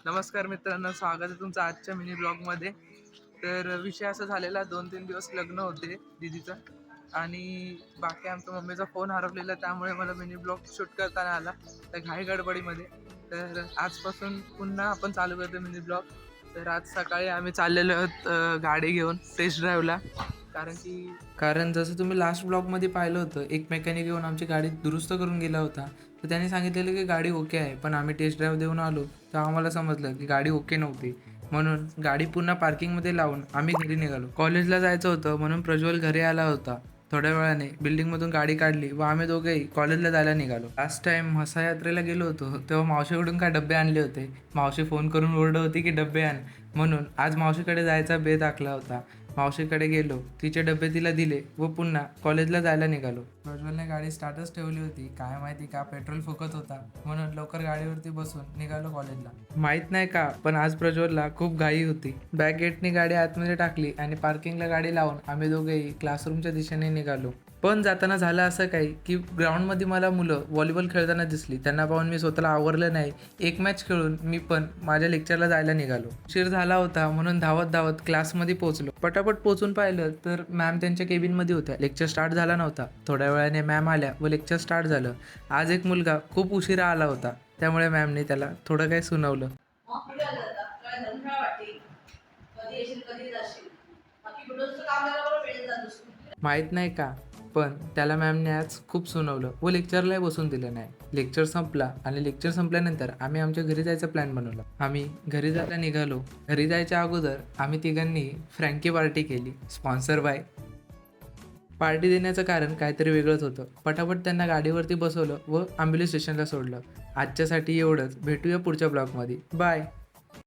नमस्कार मित्रांनो, स्वागत आहे तुमचं आजच्या मिनी ब्लॉगमध्ये. तर विषय असा झालेला 2-3 दिवस लग्न होते दीदीचं आणि बाकी आमच्या मम्मीचा फोन हरवलेला त्यामुळे मला मिनी ब्लॉग शूट करता आला त्या घाई गडबडीमध्ये. तर आजपासून पुन्हा आपण चालू करतो मिनी ब्लॉग. तर आज सकाळी आम्ही चाललेलो आहोत गाडी घेऊन टेस्ट ड्राईव्हला. कारण जसं तुम्ही लास्ट ब्लॉगमध्ये पाहिलं होतं, एक मेकॅनिक येऊन आमची गाडी दुरुस्त करून गेला होता. तर त्याने सांगितलेलं की गाडी ओके आहे, पण आम्ही टेस्ट ड्राईव्ह देऊन आलो तर आम्हाला समजलं की गाडी ओके नव्हती. म्हणून गाडी पुन्हा पार्किंगमध्ये लावून आम्ही घरी निघालो. कॉलेजला जायचं होतं म्हणून प्रज्वल घरी आला होता. थोड्या वेळाने बिल्डिंगमधून गाडी काढली व आम्ही दोघेही कॉलेजला जायला निघालो. लास्ट टाइम म्हसा यात्रेला गेलो होतो तेव्हा मावशीकडून काय डबे आणले होते. मावशी फोन करून ओरडत होती की डबे आण, म्हणून आज मावशीकडे जायचा बेत आखला होता. मावशीकडे गेलो, तिचे डबे तिला दिले व पुन्हा कॉलेजला जायला निघालो. प्रज्वलने गाडी स्टार्टच ठेवली होती, काय माहिती का पेट्रोल फुकत होता, म्हणून लवकर गाडीवरती बसून निघालो कॉलेजला. माहित नाही का, पण आज प्रज्वलला खूप घाई होती. बॅक गेटने गाडी आतमध्ये टाकली आणि पार्किंगला गाडी लावून आम्ही दोघेही क्लासरूमच्या दिशेने निघालो. पण जाताना झालं असं काही की ग्राउंडमध्ये मला मुलं व्हॉलीबॉल खेळताना दिसली. त्यांना पाहून मी स्वतःला आवरलं नाही. एक मॅच खेळून मी पण माझ्या लेक्चरला जायला निघालो. उशीर झाला होता म्हणून धावत धावत क्लासमध्ये पोहोचलो. पटापट पोहोचून पाहिलं तर मॅम त्यांच्या केबिनमध्ये होत्या. लेक्चर स्टार्ट झाला नव्हता. थोड्या वेळाने मॅम आल्या व लेक्चर स्टार्ट झालं. आज एक मुलगा खूप उशिरा आला होता, त्यामुळे मॅमने त्याला थोडं काही सुनावलं. माहीत नाही का, पण त्याला मॅमने आज खूप सुनावलं व लेक्चरलाही बसून दिलं नाही. लेक्चर संपला आणि लेक्चर संपल्यानंतर आम्ही आमच्या घरी जायचा प्लॅन बनवला. आम्ही घरी जायला निघालो. घरी जायच्या अगोदर आम्ही तिघांनी फ्रँकी पार्टी केली, स्पॉन्सर बाय. पार्टी देण्याचं कारण काहीतरी वेगळंच होतं. पटापट त्यांना गाडीवरती बसवलं व आंबोली स्टेशनला सोडलं. आजच्यासाठी एवढंच. भेटूया पुढच्या ब्लॉगमध्ये. बाय.